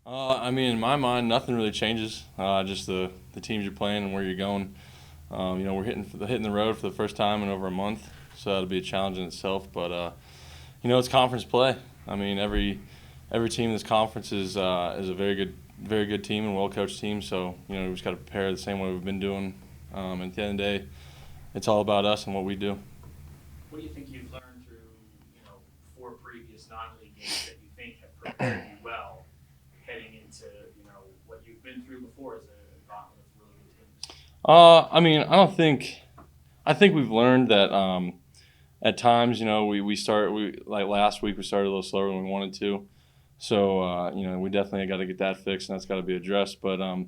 I mean, in my mind, nothing really changes. Just the teams you're playing and where you're going. We're hitting the road for the first time in over a month, so that'll be a challenge in itself. But it's conference play. I mean, every team in this conference is a very good team and well coached team. So we just got to prepare the same way we've been doing. At the end of the day, it's all about us and what we do. What do you think you've learned through, four previous non-league games that you think have prepared you well heading into, what you've been through before as a gauntlet of really good teams? I mean, I think we've learned that at times, we like last week we started a little slower than we wanted to. So we definitely got to get that fixed, and that's got to be addressed. But I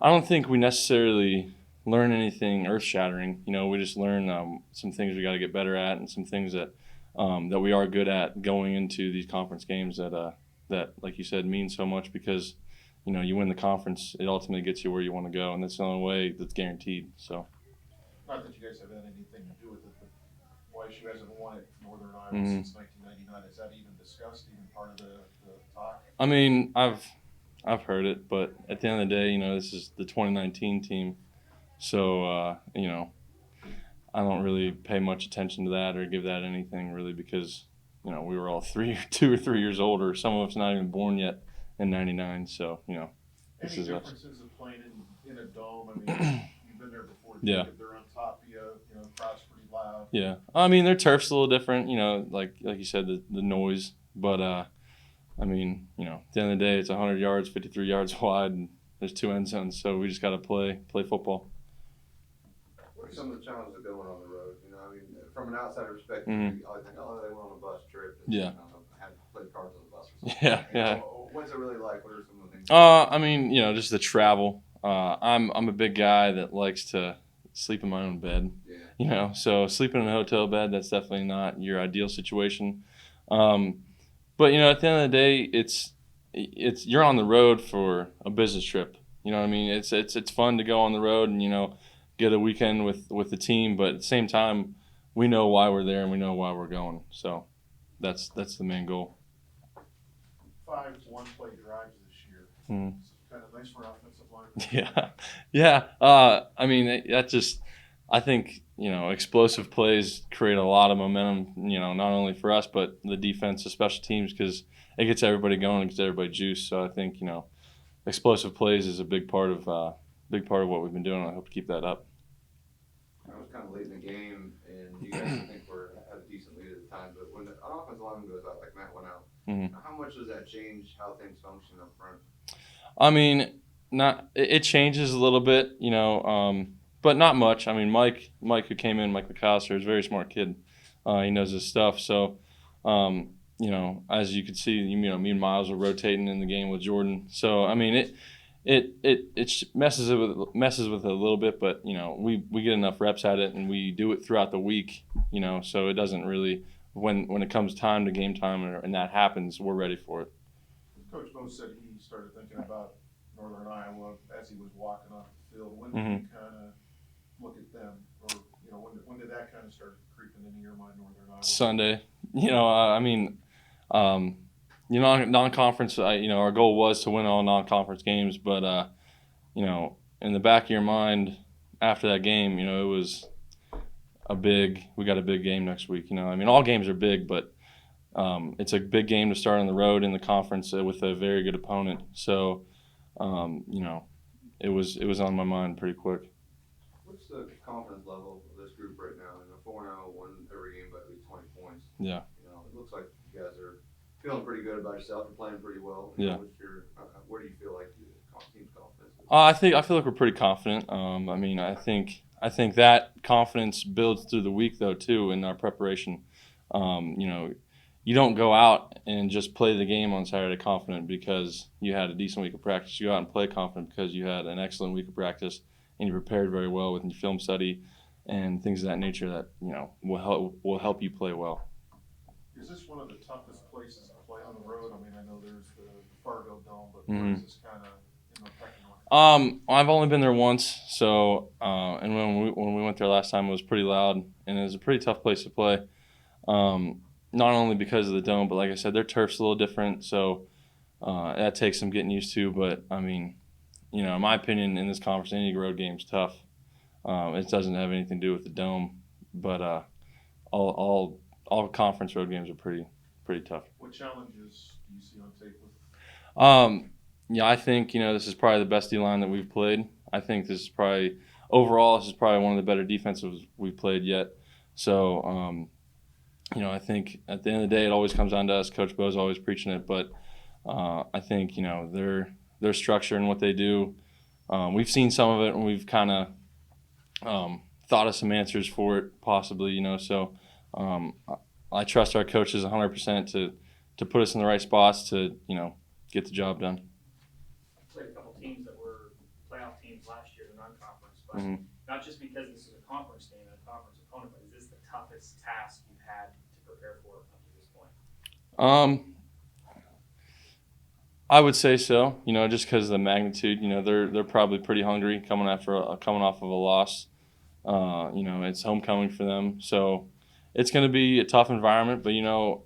don't think we necessarily learn anything earth-shattering. We just learn some things we got to get better at, and some things that we are good at going into these conference games that, like you said, mean so much because you win the conference, it ultimately gets you where you want to go, and that's the only way that's guaranteed. So. Not that you guys have had anything to do with it, but why you guys haven't won it Northern Iowa Mhm. since 1999? Is that even discussed, even part of the talk? I mean, I've heard it, but at the end of the day, this is the 2019 team, so I don't really pay much attention to that or give that anything really because we were all 2 or 3 years older. Some of us not even born yet in '99, so this Any is us. differences of playing in a dome? I mean, you've been there before. Yeah. Jacob, they're on top of you. Crowd's pretty loud. Yeah, I mean their turf's a little different, like you said, the noise, but I mean, at the end of the day, it's 100 yards, 53 yards wide, and there's two end zones, so we just got to play football. What are some of the challenges of going on the road? I mean, from an outsider perspective, Mhm. you always think, oh, they went on a bus trip. And, Yeah. I had played cards on the bus or something. Yeah. What's it really like? What are some of the things? I mean, just the travel. I'm a bid guy that likes to sleep in my own bed. Yeah. So sleeping in a hotel bed, that's definitely not your ideal situation. But at the end of the day, it's you're on the road for a business trip. You know what I mean? It's fun to go on the road and get a weekend with the team, but at the same time, we know why we're there and we know why we're going. So that's the main goal. 5 one-play drives this year. Mhm. It's kind of nice for offensive line. Yeah, yeah. I mean, that just I think explosive plays create a lot of momentum. Not only for us but the defense, the special teams, because it gets everybody going, it gets everybody juiced. So I think explosive plays is a big part of what we've been doing. I hope to keep that up. I was kind of late in the game, and you guys, I think, had a decent lead at the time. But when the offensive lineman goes out, like Matt went out, how much does that change how things function up front? I mean, not it changes a little bit, but not much. I mean, Mike who came in, Mike McAllister, is a very smart kid. He knows his stuff. So, as you could see, me and Miles were rotating in the game with Jordan. So, I mean, it messes with it a little bit, but we get enough reps at it and we do it throughout the week. So it doesn't really when it comes time to game time and that happens, we're ready for it. Coach Mo said he started thinking about Northern Iowa as he was walking off the field. When did Mhm. you kind of look at them, or when did that kind of start creeping into your mind, Northern Iowa? Sunday. I mean, non-conference. Our goal was to win all non-conference games, but in the back of your mind after that game, it was we got a big game next week. I mean, all games are big, but it's a big game to start on the road in the conference with a very good opponent. So, it was on my mind pretty quick. What's the confidence level of this group right now? 4-0, won every game by at least 20 points. Yeah. It looks like you guys are feeling pretty good about yourself and playing pretty well. Yeah. Where do you feel like the team's confidence is? I feel like we're pretty confident. I mean, I think that confidence builds through the week though too in our preparation. You don't go out and just play the game on Saturday confident because you had a decent week of practice. You go out and play confident because you had an excellent week of practice and you prepared very well with your film study and things of that nature that will help you play well. Is this one of the toughest places to play on the road? I mean, I know there's the Fargo Dome, but Mhm. where is this kind of in the pecking order? I've only been there once, so and when we went there last time, it was pretty loud and it was a pretty tough place to play. Not only because of the dome, but like I said, their turf's a little different. So, that takes some getting used to. But I mean, you know, in my opinion, in this conference, any road game's tough. It doesn't have anything to do with the dome, but all conference road games are pretty tough. What challenges do you see on tape with? Yeah, I think, you know, this is probably the best D-line that we've played. I think this is probably overall one of the better defensives we've played yet. So, you know, I think at the end of the day, it always comes down to us. Coach Bo's always preaching it, but I think, you know, their structure and what they do. We've seen some of it, and we've kind of thought of some answers for it, possibly. You know, so I trust our coaches 100% to put us in the right spots to, you know, get the job done. Played a couple teams that were playoff teams last year, the non-conference, but not just because this is a conference game and a conference opponent, but is this the toughest task you've had to prepare for up to this point? I would say so. You know, just because of the magnitude. You know, they're probably pretty hungry coming off of a loss. You know, it's homecoming for them, so it's going to be a tough environment. But you know,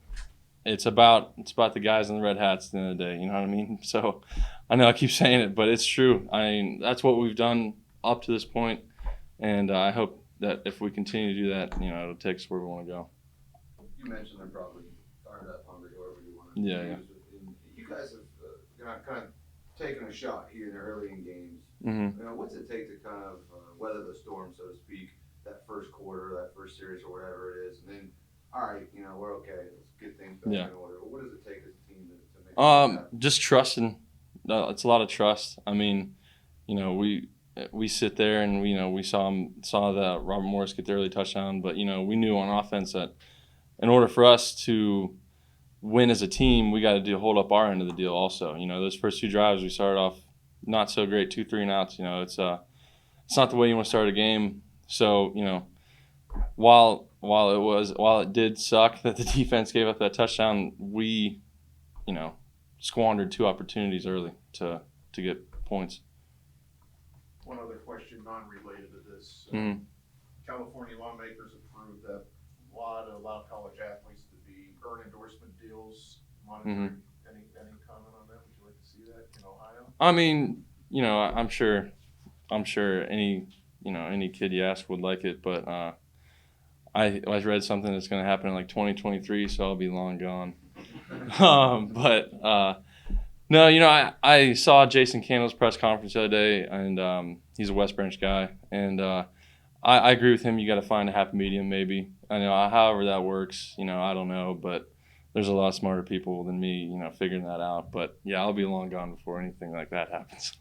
it's about the guys in the red hats at the end of the day. You know what I mean? So I know I keep saying it, but it's true. I mean, that's what we've done up to this point, and I hope that if we continue to do that, you know, it'll take us where we want to go. You mentioned they're probably fired up, hungry, however you want to Yeah, use it. And you guys have kind of taken a shot here early in games. Mm-hmm. You know, what's it take to kind of weather the storm, so to speak, that first quarter, that first series, or whatever it is, and then, all right, you know, we're okay. Let's get things back in order. But what does it take as a team to make that happen? Just trusting. It's a lot of trust. I mean, you know, we sit there and we saw that Robert Morris get the early touchdown, but you know, we knew on offense that in order for us to win as a team, we got to hold up our end of the deal also. You know, those first two drives we started off not so great, 2 3 and outs. You know, it's not the way you want to start a game. So, you know, while it did suck that the defense gave up that touchdown, we, you know, squandered 2 opportunities early to get points. One other question, non-related to this. Mm-hmm. California lawmakers approved that allow college athletes to earn endorsement deals, monitoring. Mm-hmm. Any comment on that? Would you like to see that in Ohio? I mean, you know, I'm sure any kid you ask would like it, but I read something that's going to happen in like 2023, so I'll be long gone. No, you know, I saw Jason Candle's press conference the other day, and he's a West Branch guy, and I agree with him. You got to find a happy medium, maybe. I know, however that works, you know, I don't know, but there's a lot smarter people than me, you know, figuring that out. But yeah, I'll be long gone before anything like that happens.